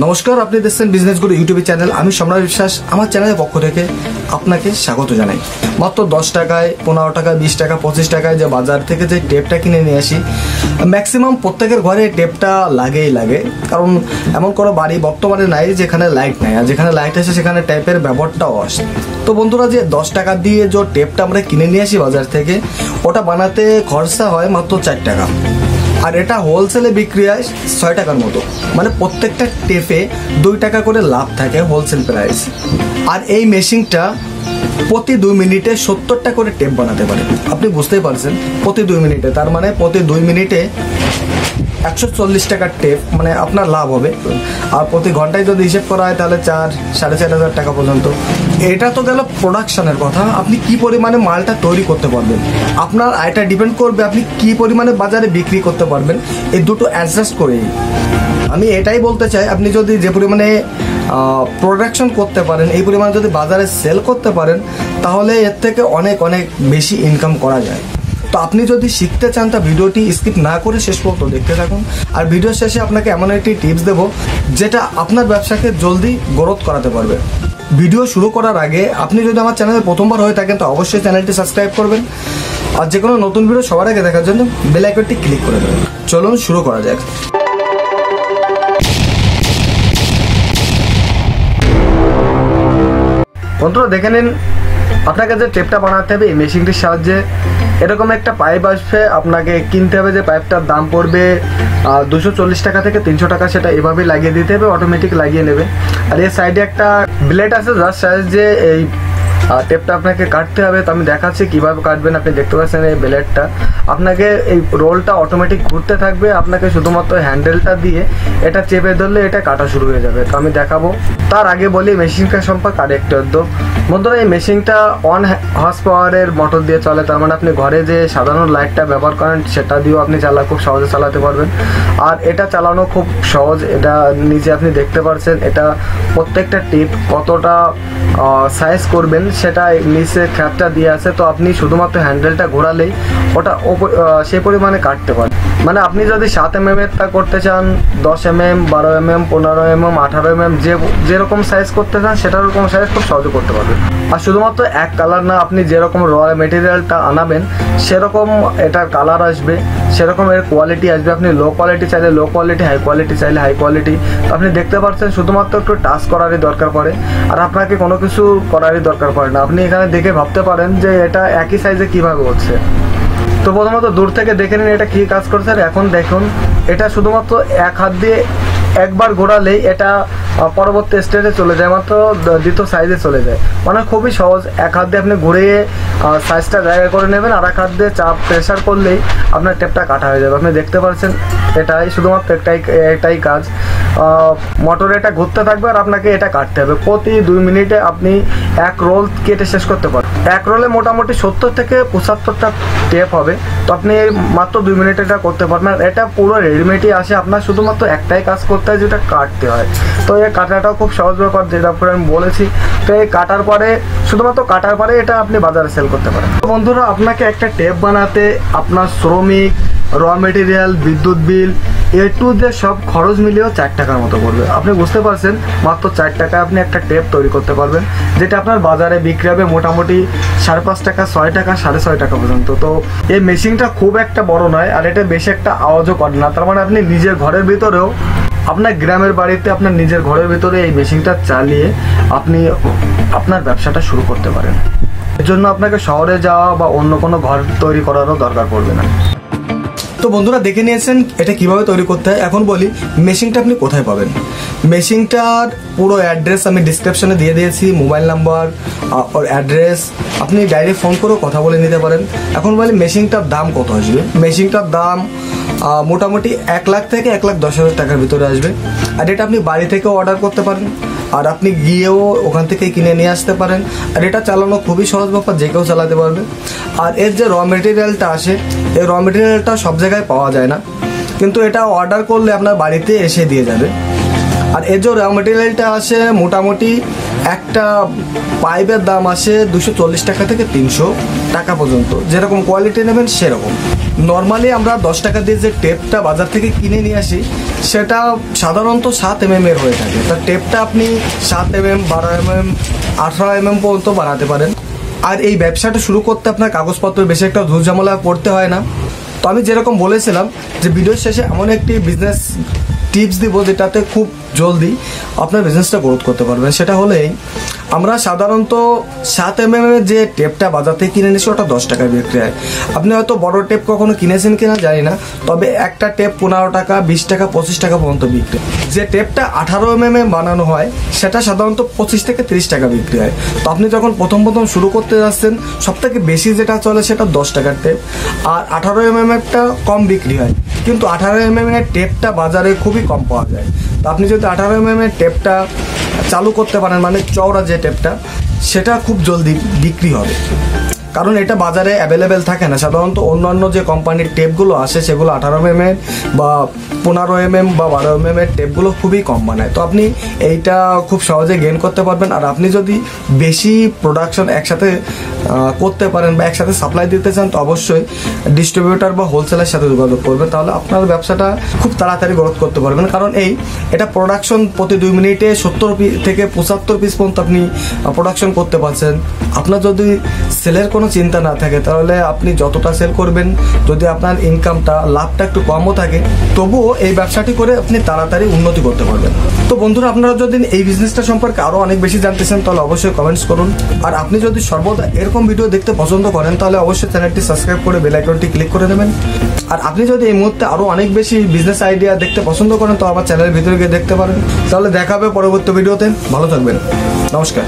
নমস্কার, আপনি দেখছেন বিজনেস গুরু ইউটিউব চ্যানেল। আমি সম্রাট বিশ্বাস। আমার চ্যানেলের পক্ষ থেকে আপনাকে স্বাগত জানাই। মাত্র 10 টাকায়, 15 টাকা, 20 টাকা, 25 টাকায় যে বাজার থেকে যে টেপটা কিনে নিয়ে আসি, ম্যাক্সিমাম প্রত্যেকের ঘরে টেপটা লাগেই লাগে। কারণ এমন কোনো বাড়ি বর্তমানে নাই যেখানে লাইট নাই, আর যেখানে লাইট আছে সেখানে টেপের ব্যবহারটাও আসে। তো বন্ধুরা, যে 10 টাকা দিয়ে যে টেপটা আমরা কিনে নিয়ে আসি বাজার থেকে, ওটা বানাতে খরচা হয় মাত্র 4 টাকা, আর এটা হোলসেলে বিক্রি হয় 6 টাকার মতো। মানে প্রত্যেকটা টেপে 2 টাকা করে লাভ থাকে হোলসেল প্রাইস। আর এই মেশিনটা প্রতি 2 মিনিটে 70টা করে টেপ বানাতে পারে। আপনি বুঝতেই পারছেন, প্রতি 2 মিনিটে, তার মানে প্রতি 2 মিনিটে 140 টাকার টেপ মানে আপনার লাভ হবে। আর প্রতি ঘন্টায় যদি হিসেব করা হয় তাহলে 4-4.5 টাকা পর্যন্ত। এটা তো গেল প্রোডাকশনের কথা। আপনি কি পরিমাণে মালটা তৈরি করতে পারবেন, আপনার আয়টা ডিপেন্ড করবে আপনি কি পরিমাণে বাজারে বিক্রি করতে পারবেন। এই দুটো অ্যাডজাস্ট করেই আমি এটাই বলতে চাই, আপনি যদি যে পরিমাণে প্রোডাকশন করতে পারেন, এই পরিমাণে যদি বাজারে সেল করতে পারেন, তাহলে এর থেকে অনেক অনেক বেশি ইনকাম করা যায়। তো আপনি যদি শিখতে চান তা ভিডিওটি স্কিপ না করে শেষ পর্যন্ত দেখতে থাকুন। আর ভিডিও শেষে আপনাকে এমন একটি টিপস দেবো যেটা আপনার ব্যবসাকে জলদি গ্রোথ করাতে পারবে। ভিডিও শুরু করার আগে আপনি যদি আমার চ্যানেলে প্রথমবার হয়ে থাকেন তো অবশ্যই চ্যানেলটি সাবস্ক্রাইব করবেন, আর যে কোনো নতুন ভিডিও সবার আগে দেখার জন্য বেল আইকনটি ক্লিক করে দেবেন। চলুন শুরু করা যাক। বন্ধুরা দেখে নিন, আপনাকে যে টেপটা বানাতে হবে এই মেশিনটির সাহায্যে এরকম একটা পাইপ আসবে, আপনাকে কিনতে হবে। যে পাইপটার দাম পড়বে 240 টাকা থেকে 300 টাকা, সেটা এভাবেই লাগিয়ে দিতে হবে, অটোমেটিক লাগিয়ে নেবে। আর এর সাইডে একটা ব্লেড আছে যার সাহায্যে এই টেপটা আপনাকে কাটতে হবে। তো আমি দেখাচ্ছি কিভাবে কাটবেন। আপনি দেখতে পাচ্ছেন এই ব্লেডটা, আপনাকে এই রোলটা অটোমেটিক ঘুরতে থাকবে, আপনাকে শুধুমাত্র হ্যান্ডেলটা দিয়ে এটা চেপে ধরলে এটা কাটা শুরু হয়ে যাবে। তো আমি দেখাবো। তার আগে বলি মেশিনটা সম্পর্কে আরেকটা উদ্যোগ। বন্ধুরা, এই মেশিনটা 1 হর্স পাওয়ারের মোটর দিয়ে চলে। তার মানে আপনি ঘরে যে সাধারণ লাইটটা ব্যবহার করেন সেটা দিয়েও আপনি খুব সহজে চালাতে পারবেন। আর এটা চালানো খুব সহজ। এটা নিচে আপনি দেখতে পাচ্ছেন, এটা প্রত্যেকটা টিপ কতটা সাইজ করবেন সেটা নিচে খ্যাপটা দিয়ে আছে। তো আপনি শুধুমাত্র হ্যান্ডেলটা ঘোরালেই ওটা সেই পরিমাণে কাটতে পারেন। মানে আপনি যদি 7 mm এরটা করতে চান, 10 mm, 12 mm, 15 mm, 18 mm, যেরকম সাইজ করতে চান সেরকম সাইজ খুব সহজে করতে পারবেন। আর শুধুমাত্র এক কালার না, আপনি যেরকম র মেটেরিয়ালটা আনাবেন সেরকম এটার কালার আসবে, সেরকম এর কোয়ালিটি আসবে। আপনি লো কোয়ালিটি চাইলে লো কোয়ালিটি, হাই কোয়ালিটি চাইলে হাই কোয়ালিটি। আপনি দেখতে পাচ্ছেন শুধুমাত্র একটু টাচ করারই দরকার পড়ে, আর আপনাকে কোনো কিছু করারই দরকার পড়ে না। আপনি এখানে দেখে ভাবতে পারেন যে এটা একই সাইজে কিভাবে হচ্ছে। তো প্রথমত দূর থেকে দেখে নিন এটা কি কাজ করছে। আর এখন দেখুন, এটা শুধুমাত্র এক হাত দিয়ে একবার ঘোরালেই এটা পরবর্তী স্টেজে চলে যায়, মাত্র দ্বিতীয় সাইজে চলে যায়। মানে খুবই সহজ। এক হাত দিয়ে আপনি ঘুরিয়ে সাইজটা জায়গা করে নেবেন, আর এক হাত দিয়ে চাপ প্রেশার করলেই আপনার টেপটা কাটা হয়ে যাবে। আপনি দেখতে পাচ্ছেন এটাই শুধুমাত্র এটাই কাজ। মোটরে এটা ঘুরতে থাকবে আর আপনাকে এটা কাটতে হবে। প্রতি 2 মিনিটে আপনি এক রোল কেটে শেষ করতে পারেন। এক রোলে মোটামুটি 70 থেকে 75টা টেপ হবে। তো আপনি মাত্র 2 মিনিটে এটা করতে পারবেন। এটা পুরো রেডিমেডই আসে, আপনার শুধুমাত্র একটাই কাজ করতে হয়, যেটা কাটতে হয়। তো এই কাটাটাও খুব সহজ ব্যাপার, যেটা আমি বলেছি। তো এই শুধুমাত্র কাটার পরে এটা আপনি বাজারে সেল করতে পারেন। তো বন্ধুরা, আপনাকে একটা টেপ বানাতে আপনার শ্রমিক, র মেটেরিয়াল, বিদ্যুৎ বিল, এ টু যে সব খরচ মিলিয়েও 4 টাকার মতো পড়বে। আপনি বুঝতে পারছেন, মাত্র 4 টাকায় আপনি একটা টেপ তৈরি করতে পারবেন, যেটা আপনার বাজারে বিক্রি হবে মোটামুটি 5.5 টাকা, 6 টাকা, 6.5 টাকা পর্যন্ত। তো এই মেশিনটা খুব একটা বড় নয়, আর এটা বেশি একটা আওয়াজও করে না। তার মানে আপনি নিজের ঘরের ভিতরেও, আপনার গ্রামের বাড়িতে আপনার নিজের ঘরের ভিতরে এই মেশিনটা চালিয়ে আপনি আপনার ব্যবসাটা শুরু করতে পারেন। এর জন্য আপনাকে শহরে যাওয়া বা অন্য কোনো ঘর তৈরি করারও দরকার পড়বে না। তো বন্ধুরা দেখে নিয়েছেন এটা কিভাবে তৈরি করতে হয়। এখন বলি মেশিনটা আপনি কোথায় পাবেন। মেশিনটার পুরো অ্যাড্রেস আমি ডিসক্রিপশনে দিয়ে দিয়েছি, মোবাইল নাম্বার ওর অ্যাড্রেস, আপনি ডাইরেক্ট ফোন করেও কথা বলে নিতে পারেন। এখন বলি মেশিনটার দাম কত আসবে। মেশিনটার দাম মোটামুটি 1 লাখ থেকে 1,10,000 টাকার ভিতরে আসবে। আর এটা আপনি বাড়ি থেকেও অর্ডার করতে পারেন, আর আপনি গিয়েও ওখান থেকে কিনে নিয়ে আসতে পারেন। আর এটা চালানো খুবই সহজ ব্যাপার, যে কেউ চালাতে পারবে। আর এর যে র মেটেরিয়ালটা আসে, এই র মেটেরিয়ালটা সব জায়গায় পাওয়া যায় না, কিন্তু এটা অর্ডার করলে আপনার বাড়িতে এসে দিয়ে যাবে। আর এর যে র মেটেরিয়ালটা আসে মোটামুটি একটা পাইপের দাম আসে 240 টাকা থেকে 300 টাকা পর্যন্ত, যেরকম কোয়ালিটি নেবেন সেরকম। নর্মালি আমরা 10 টাকা দিয়ে যে টেপটা বাজার থেকে কিনে নিয়ে আসি সেটা সাধারণত 7 mm এর হয়ে থাকে। তার টেপটা আপনি 7 mm, 12 mm, 18 mm পর্যন্ত বানাতে পারেন। আর এই ব্যবসাটা শুরু করতে আপনার কাগজপত্র বেশি একটা ঝুটঝামেলা করতে হয় না। তো আমি যেরকম বলেছিলাম যে ভিডিওর শেষে এমন একটি বিজনেস টিপস দিব যেটাতে খুব জলদি আপনার বিজনেসটা গ্রোথ করতে পারবেন। সেটা হলেই আমরা সাধারণত 7 mm এর যে টেপটা বাজার থেকে কিনে নিয়েছি ওটা 10 টাকায় বিক্রি হয়। আপনি হয়তো বড় টেপ কখনো কিনেছেন কিনা জানি না, তবে একটা টেপ 15 টাকা, 20 টাকা, 25 টাকা পর্যন্ত বিক্রি। যে টেপটা 18 mm এ বানানো হয় সেটা সাধারণত 25 থেকে 30 টাকা বিক্রি হয়। তো আপনি যখন প্রথম শুরু করতে যাচ্ছেন সব থেকে বেশি যেটা চলে সেটা 10 টাকার টেপ, আর 18 mm এরটা কম বিক্রি হয়। কিন্তু 18 mm এর টেপটা বাজারে খুবই কম পাওয়া যায়। তো আপনি যদি 18 mm এর টেপটা চালু করতে পারেন, মানে চওড়া যে টেপটা, সেটা খুব জলদি বিক্রি হবে, কারণ এটা বাজারে অ্যাভেলেবেল থাকে না। সাধারণত অন্যান্য যে কোম্পানির টেপগুলো আসে সেগুলো 18 mm বা 15 mm বা 12 mm এর টেপগুলো খুবই কম বানায়। তো আপনি এইটা খুব সহজে গেইন করতে পারবেন। আর আপনি যদি বেশি প্রোডাকশন একসাথে করতে পারেন বা একসাথে সাপ্লাই দিতে চান তো অবশ্যই ডিস্ট্রিবিউটার বা হোলসেলের সাথে যোগাযোগ করবেন, তাহলে আপনার ব্যবসাটা খুব তাড়াতাড়ি গ্রোথ করতে পারবেন। কারণ এটা প্রোডাকশন প্রতি 2 মিনিটে 70 থেকে 75 পিস পর্যন্ত আপনি প্রোডাকশন করতে পারছেন। আপনার যদি সেলের কোনো চিন্তা না থাকে তাহলে আপনি যতটা সেল করবেন, যদি আপনার ইনকামটা লাভটা একটু কমও থাকে, তবুও এই ব্যবসাটি করে আপনি তাড়াতাড়ি উন্নতি করতে পারবেন। তো বন্ধুরা, আপনারা যদি এই বিজনেসটা সম্পর্কে আরও অনেক বেশি জানতে চান তাহলে অবশ্যই কমেন্টস করুন। আর আপনি যদি সর্বদা এরকম ভিডিও দেখতে পছন্দ করেন তাহলে অবশ্যই চ্যানেলটি সাবস্ক্রাইব করে বেল আইকনটি ক্লিক করে দেবেন। আর আপনি যদি এই মুহূর্তে আরও অনেক বেশি বিজনেস আইডিয়া দেখতে পছন্দ করেন তো আমার চ্যানেলের ভিতরে গিয়ে দেখতে পারেন। তাহলে দেখা হবে পরবর্তী ভিডিওতে। ভালো থাকবেন, নমস্কার।